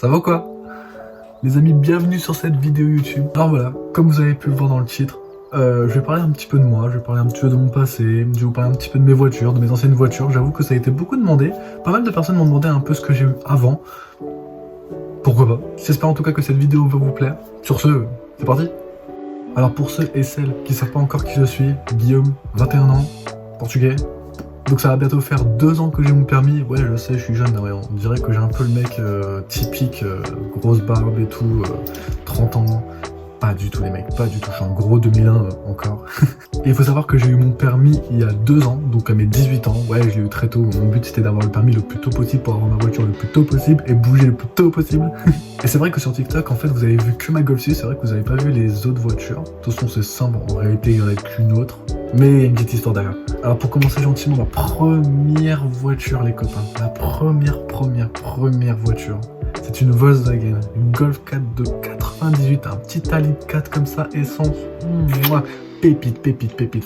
Ça va quoi? Les amis, bienvenue sur cette vidéo YouTube. Alors voilà, comme vous avez pu le voir dans le titre, je vais parler un petit peu de moi, je vais parler un petit peu de mon passé, je vais vous parler un petit peu de mes voitures, de mes anciennes voitures. J'avoue que ça a été beaucoup demandé. Pas mal de personnes m'ont demandé un peu ce que j'ai eu avant. Pourquoi pas? J'espère en tout cas que cette vidéo va vous plaire. Sur ce, c'est parti. Alors pour ceux et celles qui savent pas encore qui je suis, Guillaume, 21 ans, portugais. Donc ça va bientôt faire 2 ans que j'ai mon permis. Ouais, je sais, je suis jeune, ouais, on dirait que j'ai un peu le mec typique, grosse barbe et tout, 30 ans. Pas du tout les mecs, pas du tout, je suis en gros 2001 encore. Et il faut savoir que j'ai eu mon permis il y a 2 ans, donc à mes 18 ans. Ouais, je l'ai eu très tôt, mon but c'était d'avoir le permis le plus tôt possible pour avoir ma voiture le plus tôt possible et bouger le plus tôt possible. Et c'est vrai que sur TikTok, en fait, vous avez vu que ma Golf 6, c'est vrai que vous avez pas vu les autres voitures. De toute façon, c'est simple, en réalité, il y en a qu'une autre. Mais il y a une petite histoire derrière. Alors pour commencer gentiment, ma première voiture, les copains. La première voiture. C'est une Volkswagen, une Golf 4 de 98, un petit Ali 4 comme ça, essence. Mouah. Pépite,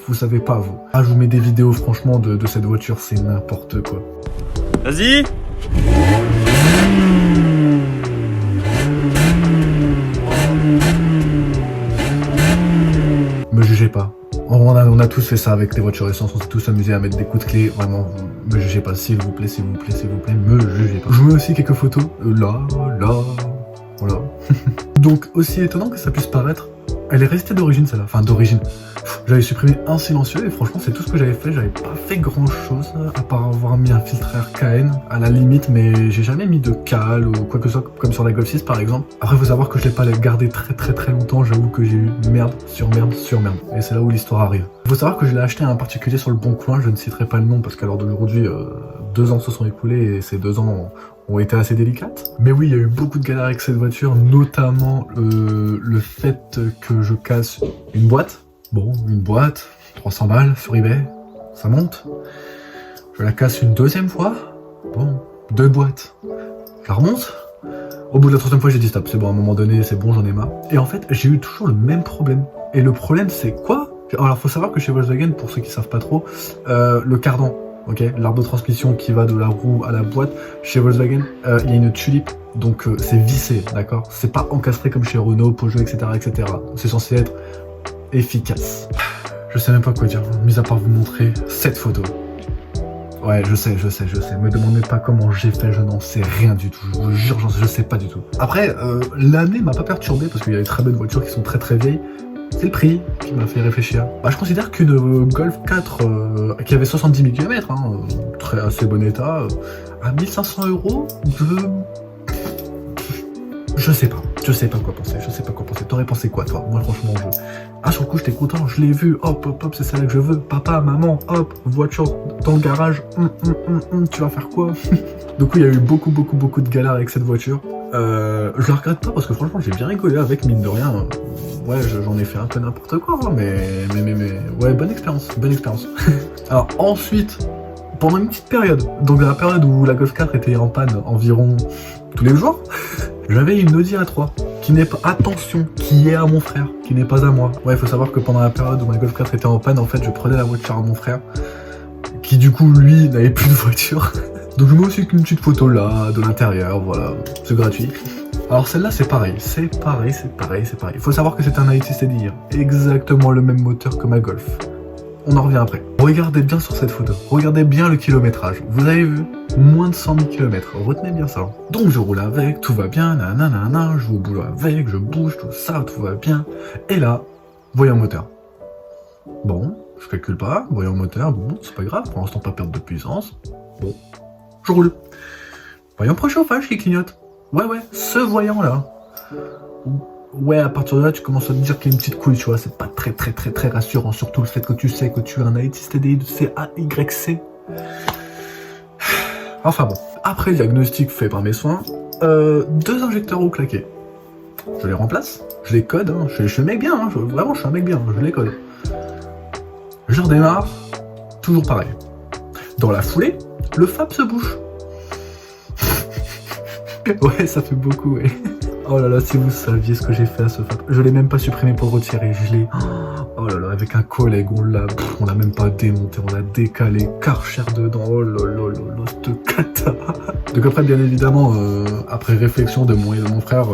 vous savez pas vous. Ah, je vous mets des vidéos franchement de cette voiture, c'est n'importe quoi. Vas-y. Me jugez pas. On a tous fait ça avec les voitures essence, on s'est tous amusés à mettre des coups de clé. Vraiment, me jugez pas, s'il vous plaît, me jugez pas. Je vous mets aussi quelques photos, là, voilà. Donc, aussi étonnant que ça puisse paraître, elle est restée d'origine celle-là, enfin d'origine. J'avais supprimé un silencieux et franchement c'est tout ce que j'avais fait, j'avais pas fait grand chose à part avoir mis un filtre RKN à la limite, mais j'ai jamais mis de cale ou quoi que ce soit comme sur la Golf 6 par exemple. Après faut savoir que je l'ai pas gardé très longtemps, j'avoue que j'ai eu merde sur merde et c'est là où l'histoire arrive. Il faut savoir que je l'ai acheté à un particulier sur le bon coin, je ne citerai pas le nom parce qu'à l'heure d'aujourd'hui 2 ans se sont écoulés et ces 2 ans ont été assez délicates. Mais oui, il y a eu beaucoup de galères avec cette voiture, notamment le fait que je casse une boîte. Bon, une boîte, 300 balles sur eBay, ça monte. Je la casse une 2e fois. Bon, 2 boîtes. Je la remonte. Au bout de la 3e fois, j'ai dit stop, c'est bon, à un moment donné, c'est bon, j'en ai marre. Et en fait, j'ai eu toujours le même problème. Et le problème, c'est quoi? Alors, faut savoir que chez Volkswagen, pour ceux qui savent pas trop, le cardan, ok, l'arbre de transmission qui va de la roue à la boîte, chez Volkswagen, il y a une tulipe, donc c'est vissé, d'accord? C'est pas encastré comme chez Renault, Peugeot, etc., etc. C'est censé être efficace. Je sais même pas quoi dire, mis à part vous montrer cette photo. Ouais, je sais. Me demandez pas comment j'ai fait, je n'en sais rien du tout. Je vous jure, je sais pas du tout. Après, l'année m'a pas perturbé parce qu'il y a des très bonnes voitures qui sont très vieilles. C'est le prix qui m'a fait réfléchir. Bah, je considère qu'une Golf 4 qui avait 70 000 km, très assez bon état, à 1500 €, je sais pas quoi penser, T'aurais pensé quoi, toi? Moi, franchement, Ah, sur le coup, j'étais content, je l'ai vu, hop, c'est celle-là que je veux. Papa, maman, hop, voiture dans le garage, tu vas faire quoi? Donc oui, il y a eu beaucoup de galères avec cette voiture. Je la regrette pas parce que franchement, j'ai bien rigolé avec, mine de rien. Ouais, j'en ai fait un peu n'importe quoi, mais ouais, bonne expérience. Alors ensuite, pendant une petite période, donc la période où la Golf 4 était en panne environ tous les jours, j'avais une Audi A3 qui n'est pas, attention, qui est à mon frère, qui n'est pas à moi. Ouais, il faut savoir que pendant la période où ma Golf 4 était en panne, en fait, je prenais la voiture à mon frère, qui du coup, lui, n'avait plus de voiture. Donc je mets aussi une petite photo là, de l'intérieur, voilà, c'est gratuit. Alors celle-là, c'est pareil. Il faut savoir que c'est un i8 TDI, exactement le même moteur que ma Golf. On en revient après. Regardez bien sur cette photo, regardez bien le kilométrage. Vous avez vu, moins de 100 000 km, retenez bien ça. Donc je roule avec, tout va bien, nanana, je vais au boulot avec, je bouge, tout ça, tout va bien. Et là, voyant moteur. Bon, je calcule pas, voyant moteur, bon, c'est pas grave, pour l'instant pas perdre de puissance. Bon, je roule. Voyant préchauffage qui clignote. Ouais, ce voyant là. Ouais, à partir de là, tu commences à te dire qu'il y a une petite couille, tu vois, c'est pas très rassurant, surtout le fait que tu sais que tu as un i8 TDI de CAYC. Enfin bon, après le diagnostic fait par mes soins, 2 injecteurs au claqué. Je les remplace, je les code, je suis un mec bien, vraiment je suis un mec bien, je les code. Je redémarre, toujours pareil. Dans la foulée, le FAP se bouche. Ouais, ça fait beaucoup, ouais. Oh là là, si vous saviez ce que j'ai fait à ce fait. Je l'ai même pas supprimé pour le retirer. Je l'ai... Oh là là, avec un collègue, on l'a même pas démonté, on l'a décalé, Karcher dedans. Oh là là là là, cette cata. Donc après, bien évidemment, après réflexion de moi et de mon frère,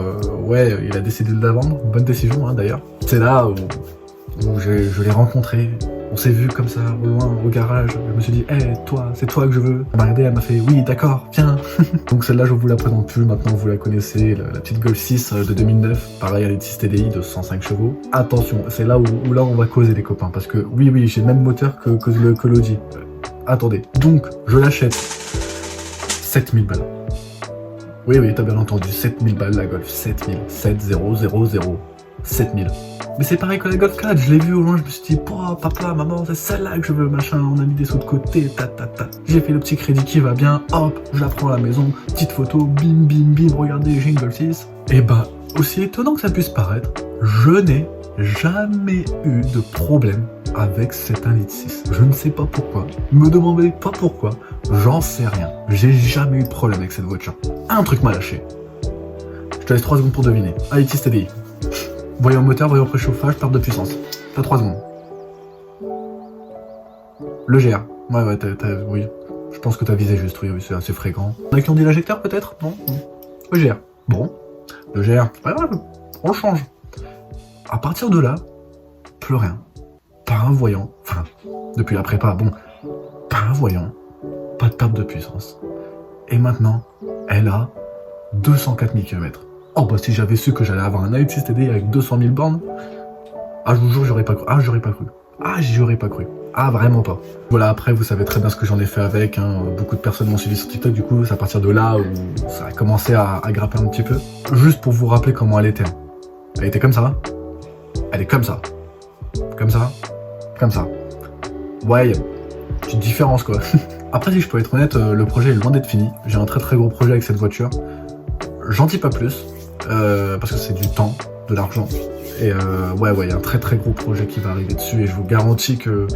ouais, il a décidé de la vendre. Bonne décision, hein, d'ailleurs. C'est là où je l'ai rencontré. On s'est vu comme ça, au loin, au garage. Je me suis dit, hey, toi, c'est toi que je veux. Elle m'a regardé, elle m'a fait, oui, d'accord, viens. Donc celle-là, je vous la présente plus. Maintenant, vous la connaissez, la petite Golf 6 de 2009. Pareil, elle est 6 TDI de 105 chevaux. Attention, c'est là où là, on va causer, les copains. Parce que, oui, j'ai le même moteur que l'Audi. Attendez. Donc, je l'achète. 7000 balles. Oui, t'as bien entendu. 7000 balles, la Golf. 7000. 7000. 7000. Mais c'est pareil que la Golf 4, je l'ai vu au loin, je me suis dit, oh, papa, maman, c'est celle-là que je veux, machin, on a mis des sous de côté, J'ai fait le petit crédit qui va bien, hop, je la prends à la maison, petite photo, bim, regardez, j'ai une Golf 6. Et bah, aussi étonnant que ça puisse paraître, je n'ai jamais eu de problème avec cette 1,6 litre. Je ne sais pas pourquoi, me demandez pas pourquoi, j'en sais rien. J'ai jamais eu de problème avec cette voiture. Un truc m'a lâché. Je te laisse 3 secondes pour deviner. 1,6 litre TDI. Voyant moteur, voyant préchauffage, perte de puissance. T'as 3 secondes. Le GR. Ouais, oui. Je pense que t'as visé juste, oui, c'est assez fréquent. On a qui ont dit l'injecteur, peut-être? Non. Le GR. Bon. Le GR. C'est pas grave. On le change. À partir de là, plus rien. Pas un voyant. Enfin, depuis la prépa, bon. Pas un voyant. Pas de perte de puissance. Et maintenant, elle a 204 000 km. Oh bah si j'avais su que j'allais avoir un 1,6 TDI avec 200 000 bornes, ah je vous jure j'aurais pas cru, j'aurais pas cru, vraiment pas. Voilà, après vous savez très bien ce que j'en ai fait avec, hein. Beaucoup de personnes m'ont suivi sur TikTok, du coup c'est à partir de là où ça a commencé à grimper un petit peu. Juste pour vous rappeler comment elle était. Elle était comme ça, elle est comme ça, comme ça, comme ça. Ouais, il y a une petite différence quoi. Après si je peux être honnête, le projet est loin d'être fini, j'ai un très gros projet avec cette voiture. J'en dis pas plus. Parce que c'est du temps, de l'argent. Et ouais, il y a un très gros projet qui va arriver dessus et je vous garantis que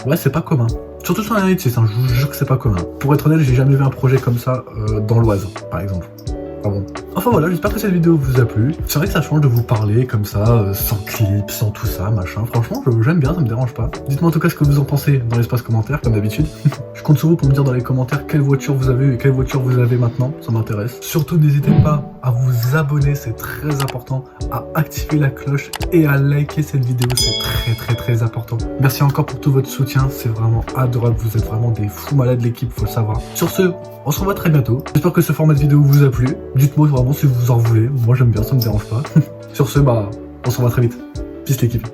ouais, c'est pas commun. Surtout sur la 1,6, hein, je vous jure que c'est pas commun. Pour être honnête, j'ai jamais vu un projet comme ça dans l'Oise, par exemple. Ah bon. Enfin voilà, j'espère que cette vidéo vous a plu. C'est vrai que ça change de vous parler comme ça, sans clip, sans tout ça, machin. Franchement, j'aime bien, ça me dérange pas. Dites-moi en tout cas ce que vous en pensez dans l'espace commentaire, comme d'habitude. Je compte sur vous pour me dire dans les commentaires quelle voiture vous avez eu et quelle voiture vous avez maintenant, ça m'intéresse. Surtout, n'hésitez pas à vous abonner, c'est très important, à activer la cloche et à liker cette vidéo, c'est très important. Merci encore pour tout votre soutien, c'est vraiment adorable, vous êtes vraiment des fous malades de l'équipe, faut le savoir. Sur ce, on se revoit très bientôt. J'espère que ce format de vidéo vous a plu. Dites-moi vraiment si vous en voulez, moi j'aime bien, ça me dérange pas. Sur ce, bah, on se revoit très vite. Peace l'équipe.